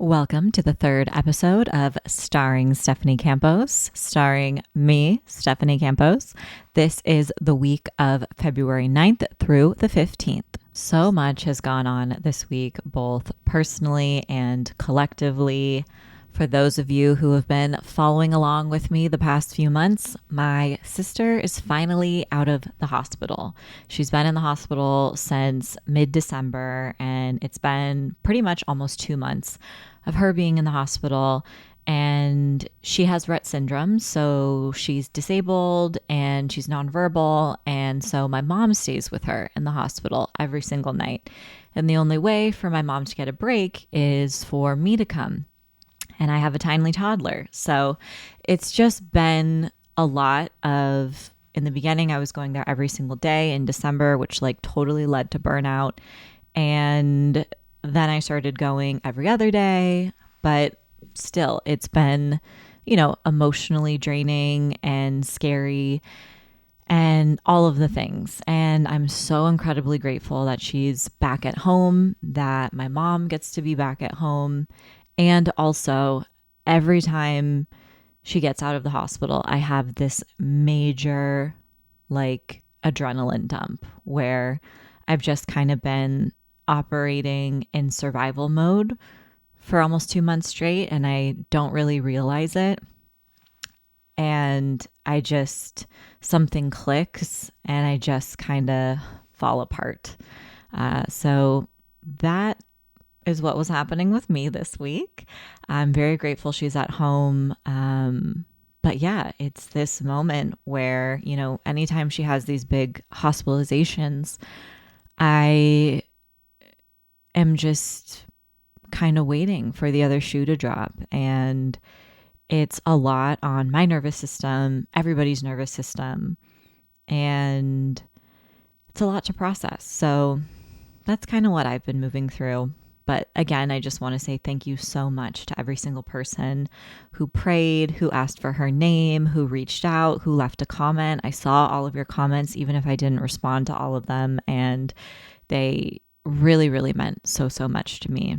Welcome to the third episode of Starring Stephanie Campos, starring me, Stephanie Campos. This is the week of February 9th through the 15th. So much has gone on this week, both personally and collectively. For those of you who have been following along with me the past few months, my sister is finally out of the hospital. She's been in the hospital since mid-December, and it's been pretty much almost 2 months of her being in the hospital. And she has Rett syndrome, so she's disabled and she's nonverbal. And so my mom stays with her in the hospital every single night. And the only way for my mom to get a break is for me to come. And I have a tiny toddler. So it's just been a lot of, in the beginning, I was going there every single day in December, which totally led to burnout. And then I started going every other day, but still it's been, emotionally draining and scary and all of the things. And I'm so incredibly grateful that she's back at home, that my mom gets to be back at home. And also, every time she gets out of the hospital, I have this major, adrenaline dump where I've just kind of been operating in survival mode for almost 2 months straight, and I don't really realize it. And something clicks, and I just kind of fall apart. So that is what was happening with me this week. I'm very grateful she's at home. But yeah, it's this moment where, anytime she has these big hospitalizations, I am just kind of waiting for the other shoe to drop. And it's a lot on my nervous system, everybody's nervous system, and it's a lot to process. So that's kind of what I've been moving through. But again, I just want to say thank you so much to every single person who prayed, who asked for her name, who reached out, who left a comment. I saw all of your comments, even if I didn't respond to all of them. And they really, really meant so much to me.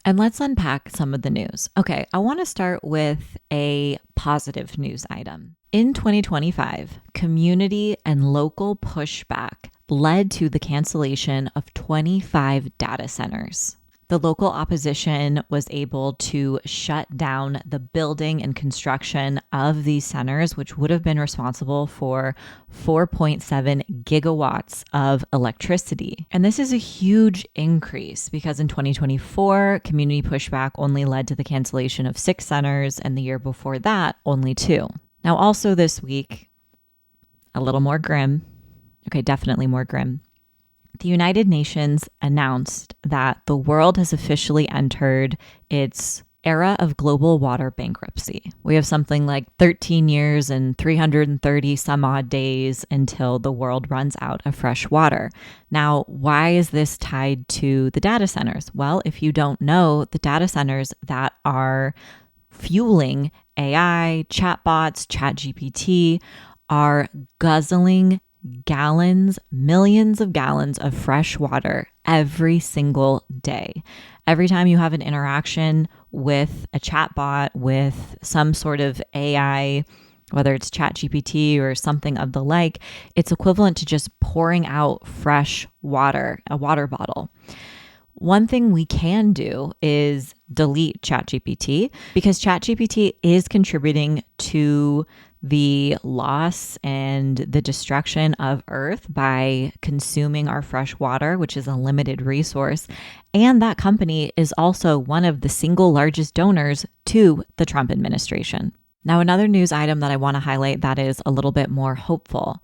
And let's unpack some of the news. Okay, I want to start with a positive news item. In 2025, community and local pushback led to the cancellation of 25 data centers. The local opposition was able to shut down the building and construction of these centers, which would have been responsible for 4.7 gigawatts of electricity. And this is a huge increase because in 2024, community pushback only led to the cancellation of 6 centers, and the year before that, only 2. Now, also this week, a little more grim. Okay, definitely more grim. The United Nations announced that the world has officially entered its era of global water bankruptcy. We have something like 13 years and 330 some odd days until the world runs out of fresh water. Now, why is this tied to the data centers? Well, if you don't know, the data centers that are fueling AI, chatbots, ChatGPT are guzzling millions of gallons of fresh water every single day. Every time you have an interaction with a chatbot, with some sort of AI, whether it's ChatGPT or something of the like, it's equivalent to just pouring out fresh water, a water bottle. One thing we can do is delete ChatGPT because ChatGPT is contributing to the loss and the destruction of Earth by consuming our fresh water, which is a limited resource. And that company is also one of the single largest donors to the Trump administration. Now, another news item that I want to highlight that is a little bit more hopeful.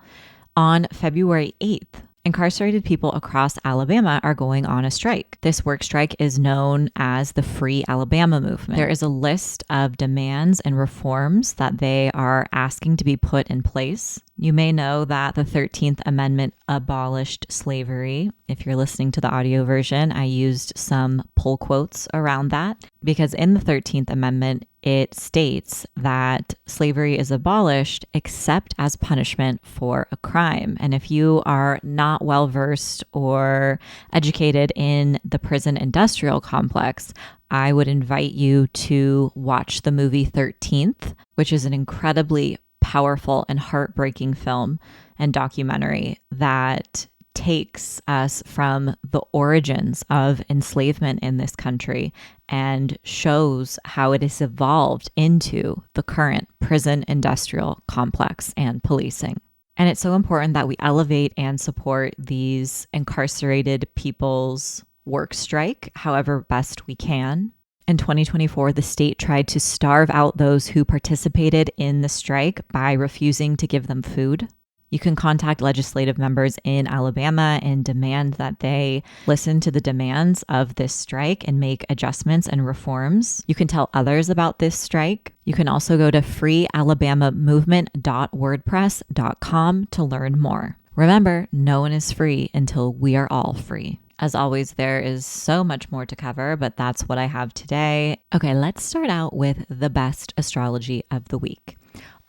On February 8th, incarcerated people across Alabama are going on a strike. This work strike is known as the Free Alabama Movement. There is a list of demands and reforms that they are asking to be put in place. You may know that the 13th Amendment abolished slavery. If you're listening to the audio version, I used some pull quotes around that because in the 13th Amendment, it states that slavery is abolished except as punishment for a crime. And if you are not well versed or educated in the prison industrial complex, I would invite you to watch the movie 13th, which is an incredibly powerful and heartbreaking film and documentary that takes us from the origins of enslavement in this country and shows how it has evolved into the current prison industrial complex and policing. And it's so important that we elevate and support these incarcerated people's work strike however best we can. In 2024, the state tried to starve out those who participated in the strike by refusing to give them food. You can contact legislative members in Alabama and demand that they listen to the demands of this strike and make adjustments and reforms. You can tell others about this strike. You can also go to freealabamamovement.wordpress.com to learn more. Remember, no one is free until we are all free. As always, there is so much more to cover, but that's what I have today. Okay, let's start out with the best astrology of the week.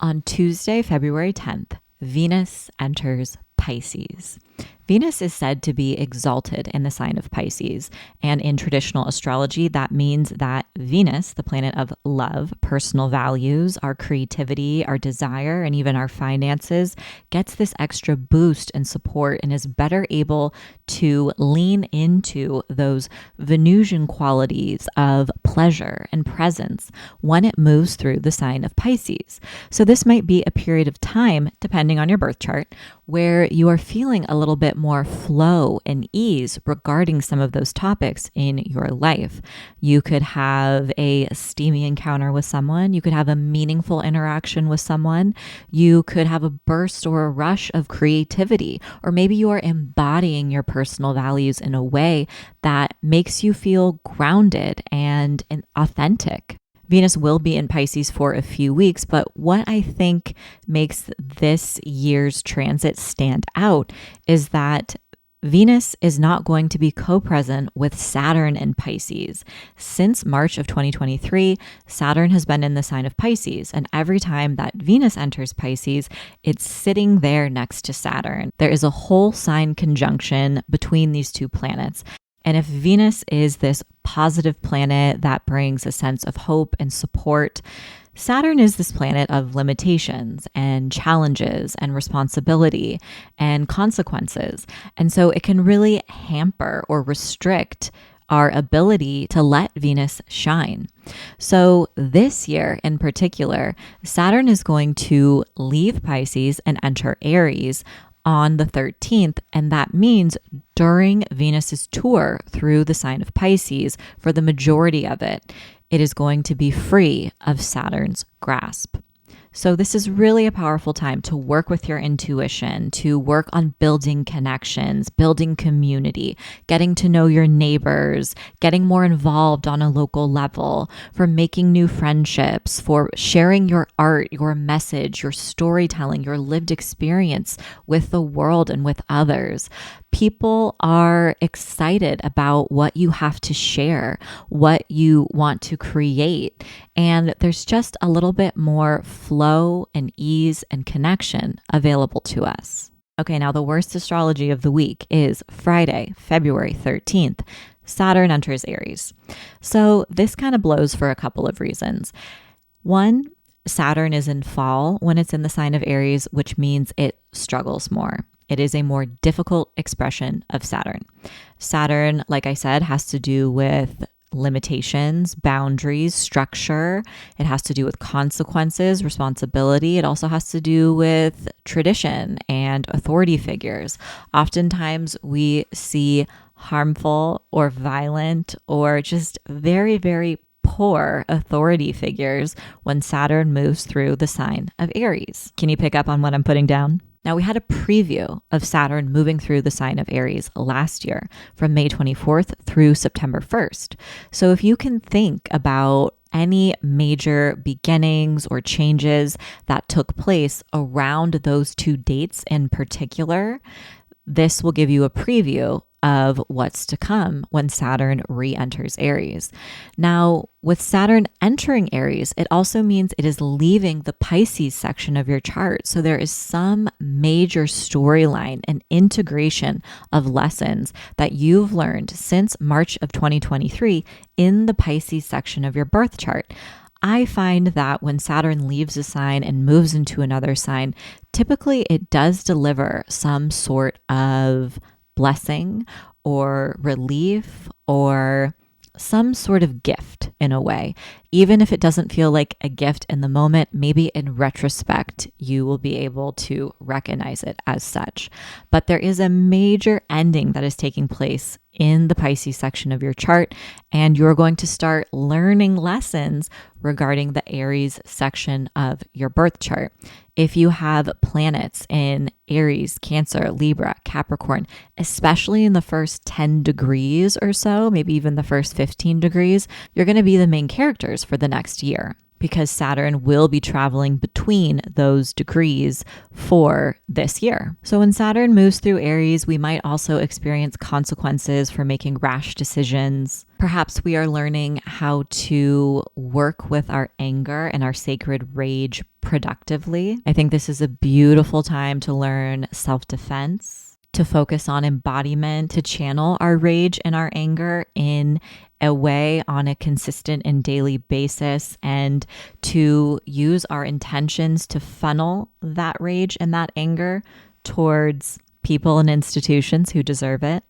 On Tuesday, February 10th, Venus enters Pisces. Venus is said to be exalted in the sign of Pisces, and in traditional astrology, that means that Venus, the planet of love, personal values, our creativity, our desire, and even our finances, gets this extra boost and support and is better able to lean into those Venusian qualities of pleasure and presence when it moves through the sign of Pisces. So this might be a period of time, depending on your birth chart, where you are feeling a little bit more flow and ease regarding some of those topics in your life. You could have a steamy encounter with someone. You could have a meaningful interaction with someone. You could have a burst or a rush of creativity, or maybe you are embodying your personal values in a way that makes you feel grounded and authentic. Venus will be in Pisces for a few weeks, but what I think makes this year's transit stand out is that Venus is not going to be co-present with Saturn in Pisces. Since March of 2023, Saturn has been in the sign of Pisces, and every time that Venus enters Pisces, it's sitting there next to Saturn. There is a whole sign conjunction between these two planets. And if Venus is this positive planet that brings a sense of hope and support, Saturn is this planet of limitations and challenges and responsibility and consequences. And so it can really hamper or restrict our ability to let Venus shine. So this year in particular, Saturn is going to leave Pisces and enter Aries on the 13th, and that means during Venus's tour through the sign of Pisces, for the majority of it, it is going to be free of Saturn's grasp. So this is really a powerful time to work with your intuition, to work on building connections, building community, getting to know your neighbors, getting more involved on a local level, for making new friendships, for sharing your art, your message, your storytelling, your lived experience with the world and with others. People are excited about what you have to share, what you want to create, and there's just a little bit more flow and ease and connection available to us. Okay, now the worst astrology of the week is Friday, February 13th. Saturn enters Aries. So this kind of blows for a couple of reasons. One, Saturn is in fall when it's in the sign of Aries, which means it struggles more. It is a more difficult expression of Saturn. Saturn, like I said, has to do with limitations, boundaries, structure. It has to do with consequences, responsibility. It also has to do with tradition and authority figures. Oftentimes we see harmful or violent or just very, very poor authority figures when Saturn moves through the sign of Aries. Can you pick up on what I'm putting down? Now, we had a preview of Saturn moving through the sign of Aries last year from May 24th through September 1st. So if you can think about any major beginnings or changes that took place around those two dates in particular, this will give you a preview of what's to come when Saturn re-enters Aries. Now, with Saturn entering Aries, it also means it is leaving the Pisces section of your chart. So there is some major storyline and integration of lessons that you've learned since March of 2023 in the Pisces section of your birth chart. I find that when Saturn leaves a sign and moves into another sign, typically it does deliver some sort of blessing or relief or some sort of gift in a way. Even if it doesn't feel like a gift in the moment, maybe in retrospect, you will be able to recognize it as such. But there is a major ending that is taking place in the Pisces section of your chart, and you're going to start learning lessons regarding the Aries section of your birth chart. If you have planets in Aries, Cancer, Libra, Capricorn, especially in the first 10 degrees or so, maybe even the first 15 degrees, you're going to be the main characters for the next year, because Saturn will be traveling between those degrees for this year. So when Saturn moves through Aries, we might also experience consequences for making rash decisions. Perhaps we are learning how to work with our anger and our sacred rage productively. I think this is a beautiful time to learn self-defense, to focus on embodiment, to channel our rage and our anger in a way on a consistent and daily basis, and to use our intentions to funnel that rage and that anger towards people and institutions who deserve it.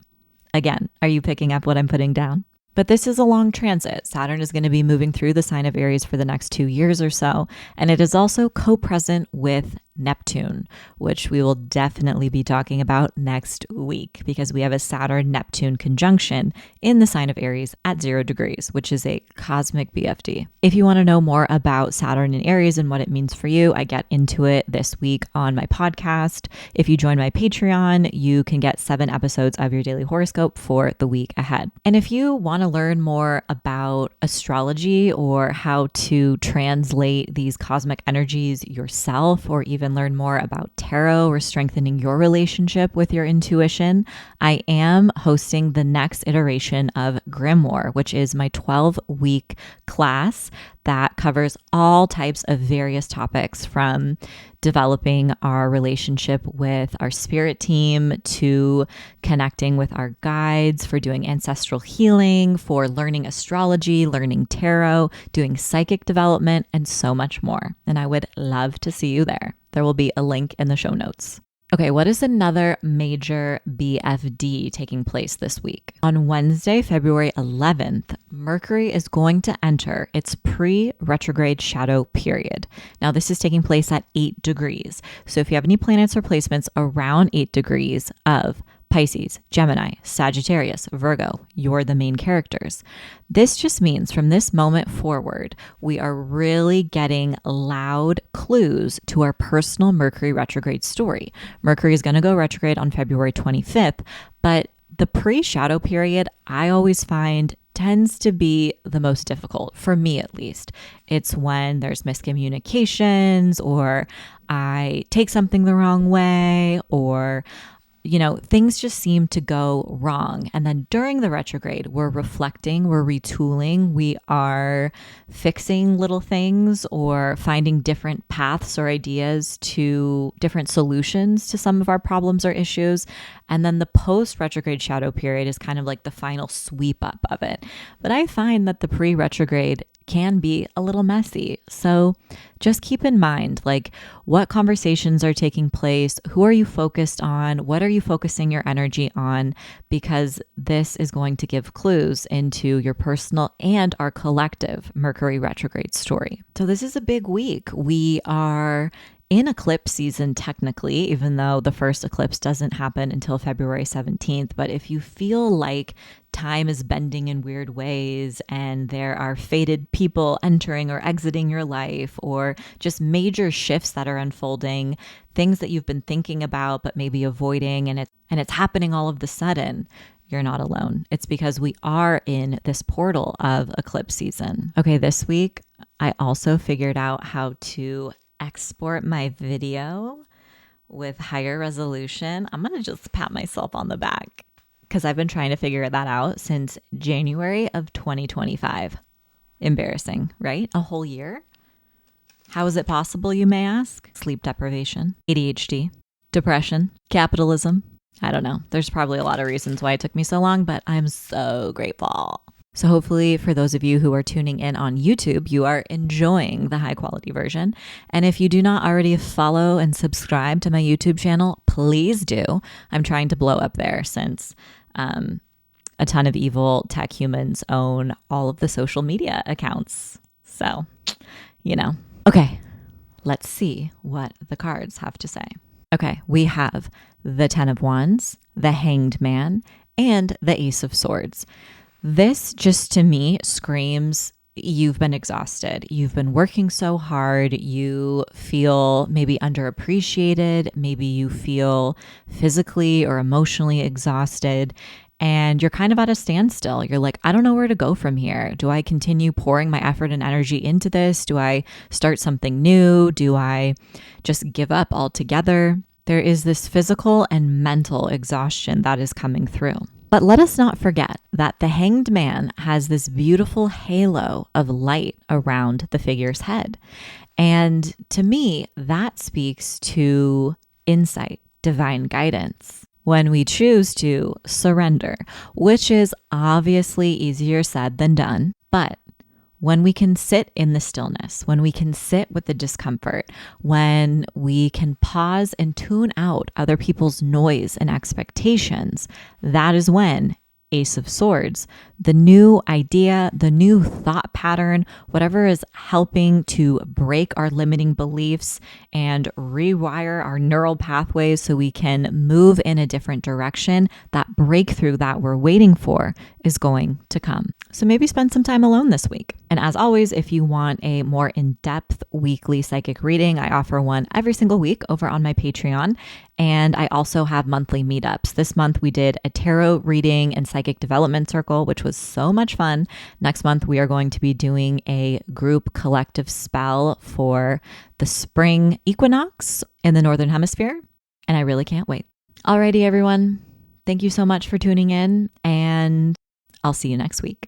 Again, are you picking up what I'm putting down? But this is a long transit. Saturn is going to be moving through the sign of Aries for the next 2 years or so. And it is also co-present with Neptune, which we will definitely be talking about next week, because we have a Saturn-Neptune conjunction in the sign of Aries at 0 degrees, which is a cosmic BFD. If you want to know more about Saturn in Aries and what it means for you, I get into it this week on my podcast. If you join my Patreon, you can get 7 episodes of your daily horoscope for the week ahead. And if you want to learn more about astrology or how to translate these cosmic energies yourself, or even learn more about tarot or strengthening your relationship with your intuition, I am hosting the next iteration of Grimoire, which is my 12-week class that covers all types of various topics, from developing our relationship with our spirit team to connecting with our guides, for doing ancestral healing, for learning astrology, learning tarot, doing psychic development, and so much more. And I would love to see you there. There will be a link in the show notes. Okay, what is another major BFD taking place this week? On Wednesday, February 11th, Mercury is going to enter its pre-retrograde shadow period. Now, this is taking place at 8 degrees. So if you have any planets or placements around 8 degrees of Pisces, Gemini, Sagittarius, Virgo, you're the main characters. This just means from this moment forward, we are really getting loud clues to our personal Mercury retrograde story. Mercury is going to go retrograde on February 25th, but the pre-shadow period, I always find, tends to be the most difficult, for me at least. It's when there's miscommunications, or I take something the wrong way, or things just seem to go wrong. And then during the retrograde, we're reflecting, we're retooling, we are fixing little things or finding different paths or ideas to different solutions to some of our problems or issues. And then the post-retrograde shadow period is kind of like the final sweep up of it. But I find that the pre-retrograde can be a little messy. So just keep in mind, what conversations are taking place? Who are you focused on? What are you focusing your energy on? Because this is going to give clues into your personal and our collective Mercury retrograde story. So this is a big week. We are in eclipse season technically, even though the first eclipse doesn't happen until February 17th. But if you feel like time is bending in weird ways and there are fated people entering or exiting your life, or just major shifts that are unfolding, things that you've been thinking about but maybe avoiding, and it's happening all of the sudden, you're not alone. It's because we are in this portal of eclipse season. Okay, this week, I also figured out how to export my video with higher resolution. I'm going to just pat myself on the back because I've been trying to figure that out since January of 2025. Embarrassing, right? A whole year? How is it possible, you may ask? Sleep deprivation, ADHD, depression, capitalism. I don't know. There's probably a lot of reasons why it took me so long, but I'm so grateful. So hopefully for those of you who are tuning in on YouTube, you are enjoying the high quality version. And if you do not already follow and subscribe to my YouTube channel, please do. I'm trying to blow up there since a ton of evil tech humans own all of the social media accounts. So, Okay, let's see what the cards have to say. Okay, we have the 10 of Wands, the Hanged Man, and the Ace of Swords. This just to me screams you've been exhausted. You've been working so hard. You feel maybe underappreciated. Maybe you feel physically or emotionally exhausted. And you're kind of at a standstill. You're like, I don't know where to go from here. Do I continue pouring my effort and energy into this? Do I start something new? Do I just give up altogether? There is this physical and mental exhaustion that is coming through. But let us not forget that the Hanged Man has this beautiful halo of light around the figure's head. And to me, that speaks to insight, divine guidance. When we choose to surrender, which is obviously easier said than done, but when we can sit in the stillness, when we can sit with the discomfort, when we can pause and tune out other people's noise and expectations, that is when Ace of Swords, the new idea, the new thought pattern, whatever is helping to break our limiting beliefs and rewire our neural pathways so we can move in a different direction, that breakthrough that we're waiting for is going to come. So maybe spend some time alone this week. And as always, if you want a more in-depth weekly psychic reading, I offer one every single week over on my Patreon. And I also have monthly meetups. This month we did a tarot reading and psychic development circle, which was so much fun. Next month we are going to be doing a group collective spell for the spring equinox in the Northern Hemisphere. And I really can't wait. Alrighty, everyone. Thank you so much for tuning in, and I'll see you next week.